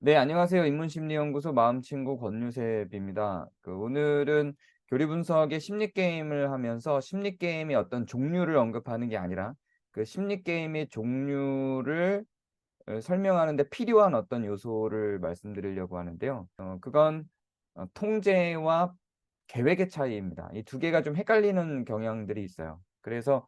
네, 안녕하세요. 인문심리연구소 마음친구 권유셉입니다. 오늘은 교리분석의 심리게임을 하면서 심리게임의 어떤 종류를 언급하는 게 아니라 그 심리게임의 종류를 설명하는 데 필요한 어떤 요소를 말씀드리려고 하는데요. 그건 통제와 계획의 차이입니다. 이 두 개가 좀 헷갈리는 경향들이 있어요. 그래서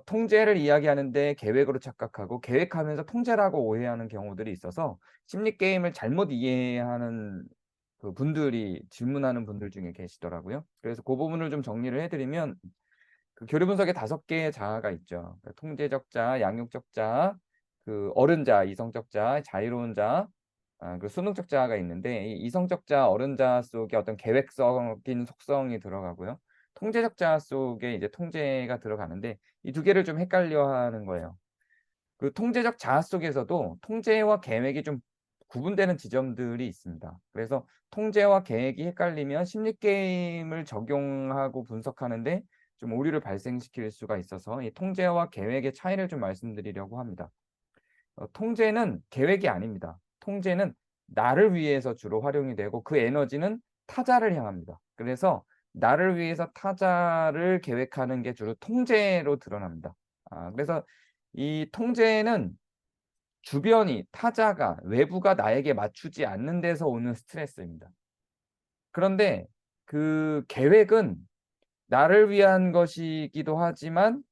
통제를 이야기하는데 계획으로 착각하고 계획하면서 통제라고 오해하는 경우들이 있어서 심리 게임을 잘못 이해하는 그 분들이 질문하는 분들 중에 계시더라고요. 그래서 그 부분을 좀 정리를 해 드리면 그 교리 분석에 5개의 자아가 있죠. 통제적 자아, 양육적 자아, 어른 자아, 이성적 자아, 자유로운 자아, 수능적 자아가 있는데 이 이성적 자아, 어른 자아 속에 어떤 계획적인 속성이 들어가고요. 통제적 자아 속에 이제 통제가 들어가는데 이 두 개를 좀 헷갈려하는 거예요. 그 통제적 자아 속에서도 통제와 계획이 좀 구분되는 지점들이 있습니다. 그래서 통제와 계획이 헷갈리면 심리 게임을 적용하고 분석하는데 좀 오류를 발생시킬 수가 있어서 이 통제와 계획의 차이를 좀 말씀드리려고 합니다. 통제는 계획이 아닙니다. 통제는 나를 위해서 주로 활용이 되고 그 에너지는 타자를 향합니다. 그래서 나를 위해서 타자를 계획하는 게 주로 통제로 드러납니다. 그래서 이 통제는 주변이 타자가 외부가 나에게 맞추지 않는 데서 오는 스트레스입니다. 그런데 그 계획은 나를 위한 것이기도 하지만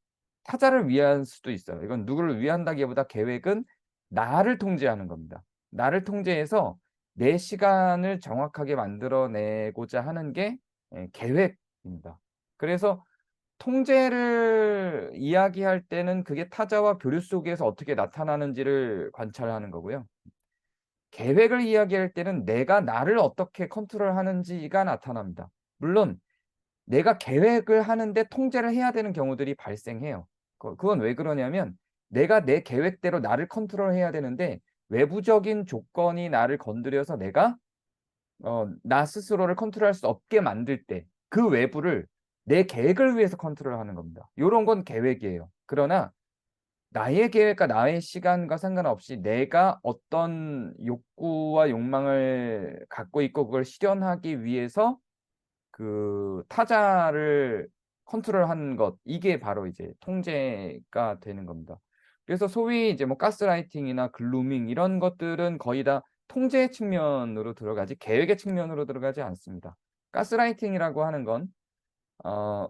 타자를 위한 수도 있어요. 이건 누구를 위한다기보다 계획은 나를 통제하는 겁니다. 나를 통제해서 내 시간을 정확하게 만들어 내고자 하는 게 계획입니다. 그래서 통제를 이야기할 때는 그게 타자와 교류 속에서 어떻게 나타나는지를 관찰하는 거고요. 계획을 이야기할 때는 내가 나를 어떻게 컨트롤하는지가 나타납니다. 물론 내가 계획을 하는데 통제를 해야 되는 경우들이 발생해요. 그건 왜 그러냐면 내가 내 계획대로 나를 컨트롤해야 되는데 외부적인 조건이 나를 건드려서 내가 나 스스로를 컨트롤할 수 없게 만들 때 그 외부를 내 계획을 위해서 컨트롤하는 겁니다. 요런 건 계획이에요. 그러나 나의 계획과 나의 시간과 상관없이 내가 어떤 욕구와 욕망을 갖고 있고 그걸 실현하기 위해서 그 타자를 컨트롤하는 것 이게 바로 이제 통제가 되는 겁니다. 그래서 소위 이제 뭐 가스라이팅이나 글루밍 이런 것들은 거의 다 통제 측면으로 들어가지 계획의 측면으로 들어가지 않습니다. 가스라이팅이라고 하는 건 어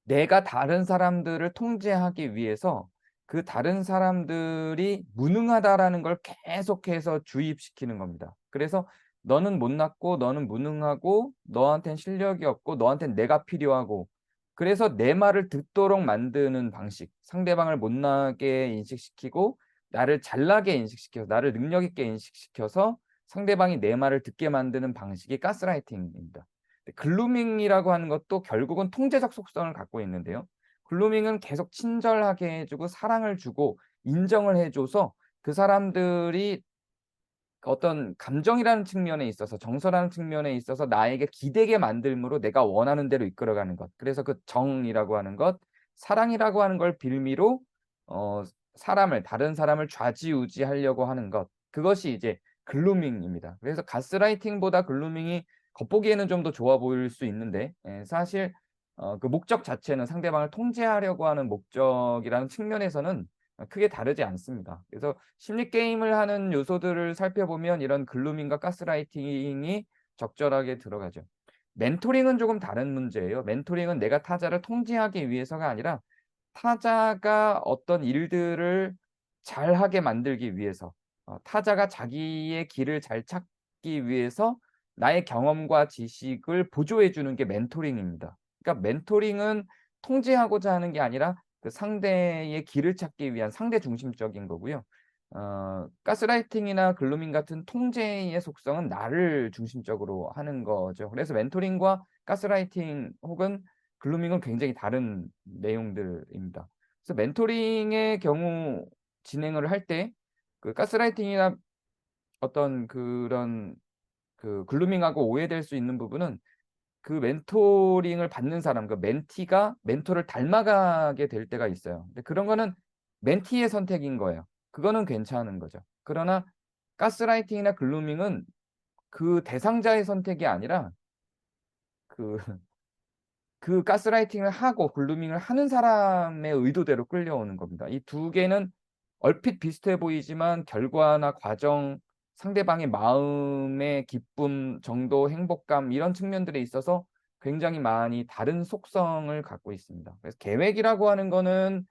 내가 다른 사람들을 통제하기 위해서 그 다른 사람들이 무능하다라는 걸 계속해서 주입시키는 겁니다. 그래서 "너는 못났고 너는 무능하고 너한텐 실력이 없고 너한텐 내가 필요하고" 그래서 내 말을 듣도록 만드는 방식. 상대방을 못나게 인식시키고 나를 잘나게 인식시켜서 나를 능력 있게 인식시켜서 상대방이 내 말을 듣게 만드는 방식이 가스라이팅입니다. 글루밍이라고 하는 것도 결국은 통제적 속성을 갖고 있는데요. 글루밍은 계속 친절하게 해 주고 사랑을 주고 인정을 해 줘서 그 사람들이 어떤 감정이라는 측면에 있어서 정서라는 측면에 있어서 나에게 기대게 만들므로 내가 원하는 대로 이끌어가는 것. 그래서 그 정이라고 하는 것, 사랑이라고 하는 걸 빌미로 어 다른 사람을 좌지우지하려고 하는 것. 그것이 이제 글루밍입니다. 그래서 가스라이팅보다 글루밍이 겉보기에는 좀 더 좋아 보일 수 있는데 사실 그 목적 자체는 상대방을 통제하려고 하는 목적이라는 측면에서는 크게 다르지 않습니다. 그래서 심리 게임을 하는 요소들을 살펴보면 이런 글루밍과 가스라이팅이 적절하게 들어가죠. 멘토링은 조금 다른 문제예요. 멘토링은 내가 타자를 통제하기 위해서가 아니라 타자가 어떤 일들을 잘하게 만들기 위해서 타자가 자기의 길을 잘 찾기 위해서 나의 경험과 지식을 보조해 주는 게 멘토링입니다. 그러니까 멘토링은 통제하고자 하는 게 아니라 그 상대의 길을 찾기 위한 상대 중심적인 거고요. 가스라이팅이나 글루밍 같은 통제의 속성은 나를 중심적으로 하는 거죠. 그래서 멘토링과 가스라이팅 혹은 글루밍은 굉장히 다른 내용들입니다. 그래서 멘토링의 경우 진행을 할 때 그 가스라이팅이나 어떤 그런 글루밍하고 오해될 수 있는 부분은 그 멘토링을 받는 사람 그 멘티가 멘토를 닮아가게 될 때가 있어요. 근데 그런 거는 멘티의 선택인 거예요. 그거는 괜찮은 거죠. 그러나 가스라이팅이나 글루밍은 그 대상자의 선택이 아니라 그 그 가스라이팅을 하고 글루밍을 하는 사람의 의도대로 끌려오는 겁니다. 이 두 개는 얼핏 비슷해 보이지만 결과나 과정, 상대방의 마음의 기쁨, 정도, 행복감 이런 측면들에 있어서 굉장히 많이 다른 속성을 갖고 있습니다. 그래서 계획이라고 하는 거는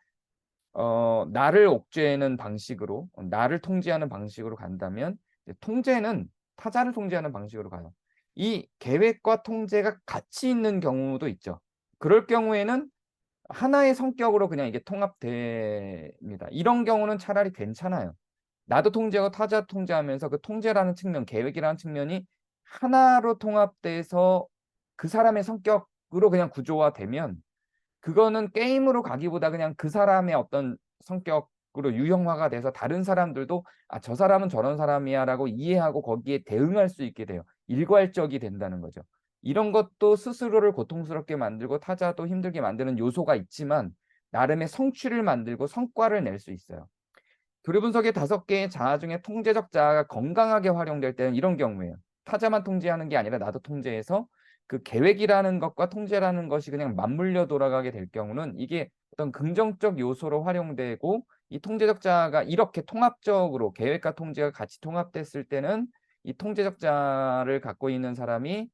나를 옥죄는 방식으로 나를 통제하는 방식으로 간다면 이제 통제는 타자를 통제하는 방식으로 가요. 이 계획과 통제가 같이 있는 경우도 있죠. 그럴 경우에는 하나의 성격으로 그냥 이게 통합됩니다. 이런 경우는 차라리 괜찮아요. 나도 통제하고 타자 통제하면서 그 통제라는 측면, 계획이라는 측면이 하나로 통합돼서 그 사람의 성격으로 그냥 구조화되면 그거는 게임으로 가기보다 그냥 그 사람의 어떤 성격으로 유형화가 돼서 다른 사람들도 '아 저 사람은 저런 사람이야.'라고 이해하고 거기에 대응할 수 있게 돼요. 일괄적이 된다는 거죠. 이런 것도 스스로를 고통스럽게 만들고 타자도 힘들게 만드는 요소가 있지만 나름의 성취를 만들고 성과를 낼 수 있어요. 교류 분석의 5개의 자아 중에 통제적 자아가 건강하게 활용될 때는 이런 경우에요. 타자만 통제하는 게 아니라 나도 통제해서 그 계획이라는 것과 통제라는 것이 그냥 맞물려 돌아가게 될 경우는 이게 어떤 긍정적 요소로 활용되고 이 통제적 자아가 이렇게 통합적으로 계획과 통제가 같이 통합됐을 때는 이 통제적 자아를 갖고 있는 사람이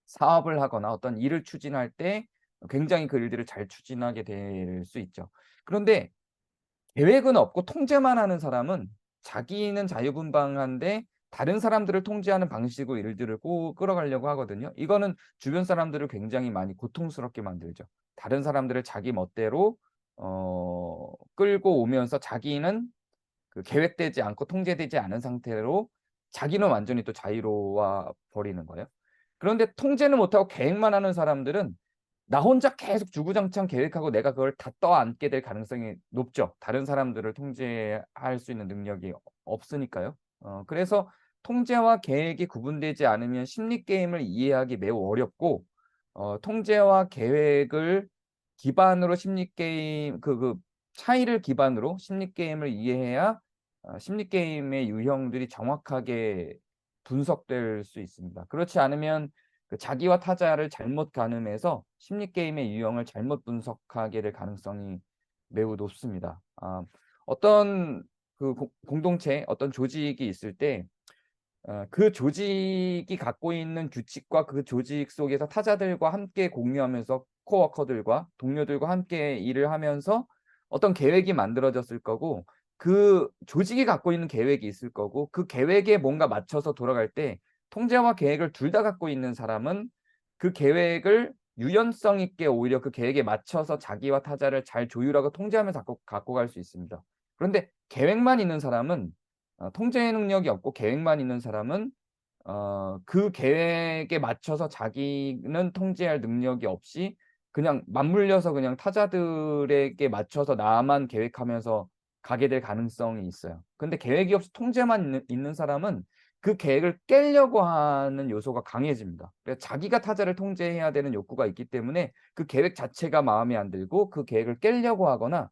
사업을 하거나 어떤 일을 추진할 때 굉장히 그 일들을 잘 추진하게 될 수 있죠. 그런데 계획은 없고 통제만 하는 사람은 자기는 자유분방한데 다른 사람들을 통제하는 방식으로 일들을 끌어가려고 하거든요. 이거는 주변 사람들을 굉장히 많이 고통스럽게 만들죠. 다른 사람들을 자기 멋대로 끌고 오면서 자기는 그 계획되지 않고 통제되지 않은 상태로 자기는 완전히 또 자유로워 버리는 거예요. 그런데 통제는 못하고 계획만 하는 사람들은 나 혼자 계속 주구장창 계획하고 내가 그걸 다 떠안게 될 가능성이 높죠. 다른 사람들을 통제할 수 있는 능력이 없으니까요. 그래서 통제와 계획이 구분되지 않으면 심리 게임을 이해하기 매우 어렵고 통제와 계획을 기반으로 심리 게임 그 차이를 기반으로 심리 게임을 이해해야 심리 게임의 유형들이 정확하게 분석될 수 있습니다. 그렇지 않으면 그 자기와 타자를 잘못 가늠해서 심리 게임의 유형을 잘못 분석하게 될 가능성이 매우 높습니다. 어떤 그 공동체 어떤 조직이 있을 때 그 조직이 갖고 있는 규칙과 그 조직 속에서 타자들과 함께 공유하면서 코워커들과 동료들과 함께 일을 하면서 어떤 계획이 만들어졌을 거고 그 조직이 갖고 있는 계획이 있을 거고 그 계획에 뭔가 맞춰서 돌아갈 때 통제와 계획을 둘 다 갖고 있는 사람은 그 계획을 유연성 있게 오히려 그 계획에 맞춰서 자기와 타자를 잘 조율하고 통제하면서 갖고 갈 수 있습니다. 그런데 계획만 있는 사람은 통제 능력이 없고 계획만 있는 사람은 그 계획에 맞춰서 자기는 통제할 능력이 없이 그냥 맞물려서 그냥 타자들에게 맞춰서 나만 계획하면서 가게 될 가능성이 있어요. 근데 계획이 없이 통제만 있는 사람은 그 계획을 깨려고 하는 요소가 강해집니다. 그래서 자기가 타자를 통제해야 되는 욕구가 있기 때문에 그 계획 자체가 마음에 안 들고 그 계획을 깨려고 하거나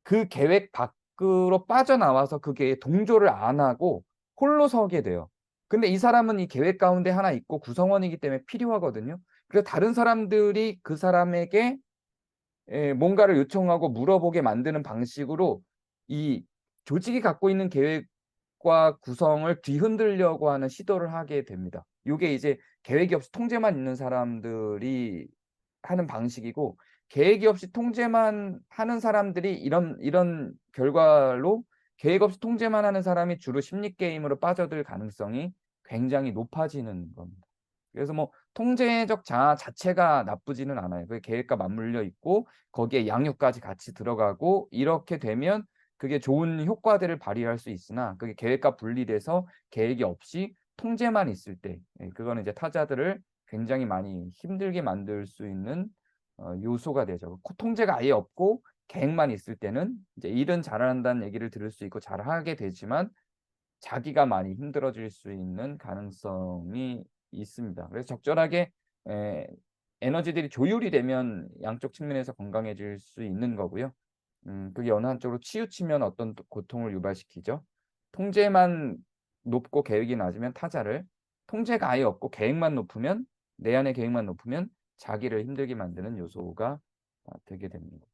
그 계획 밖으로 빠져나와서 그게 동조를 안 하고 홀로 서게 돼요. 근데 이 사람은 이 계획 가운데 하나 있고 구성원이기 때문에 필요하거든요. 그래서 다른 사람들이 그 사람에게 뭔가를 요청하고 물어보게 만드는 방식으로 이 조직이 갖고 있는 계획과 구성을 뒤흔들려고 하는 시도를 하게 됩니다. 요게 이제 계획이 없이 통제만 있는 사람들이 하는 방식이고 계획이 없이 통제만 하는 사람들이 이런 결과로 계획 없이 통제만 하는 사람이 주로 심리 게임으로 빠져들 가능성이 굉장히 높아지는 겁니다. 그래서 뭐 통제적 자아 자체가 나쁘지는 않아요. 그게 계획과 맞물려 있고 거기에 양육까지 같이 들어가고 이렇게 되면 그게 좋은 효과들을 발휘할 수 있으나 그게 계획과 분리돼서 계획이 없이 통제만 있을 때 그거는 이제 타자들을 굉장히 많이 힘들게 만들 수 있는 요소가 되죠. 통제가 아예 없고 계획만 있을 때는 이제 일은 잘한다는 얘기를 들을 수 있고 잘하게 되지만 자기가 많이 힘들어질 수 있는 가능성이 있습니다. 그래서 적절하게 에 에너지들이 조율이 되면 양쪽 측면에서 건강해질 수 있는 거고요. 그게 어느 한쪽으로 치우치면 어떤 또 고통을 유발시키죠. 통제만 높고 계획이 낮으면 타자를, 통제가 아예 없고 계획만 높으면, 내 안의 계획만 높으면 자기를 힘들게 만드는 요소가 되게 됩니다.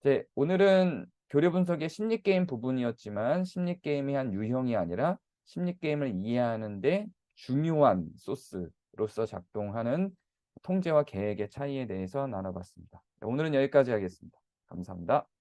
이제 오늘은 교류 분석의 심리 게임 부분이었지만 심리 게임이 한 유형이 아니라 심리 게임을 이해하는 데 중요한 소스로서 작동하는 통제와 계획의 차이에 대해서 나눠봤습니다. 오늘은 여기까지 하겠습니다. 감사합니다.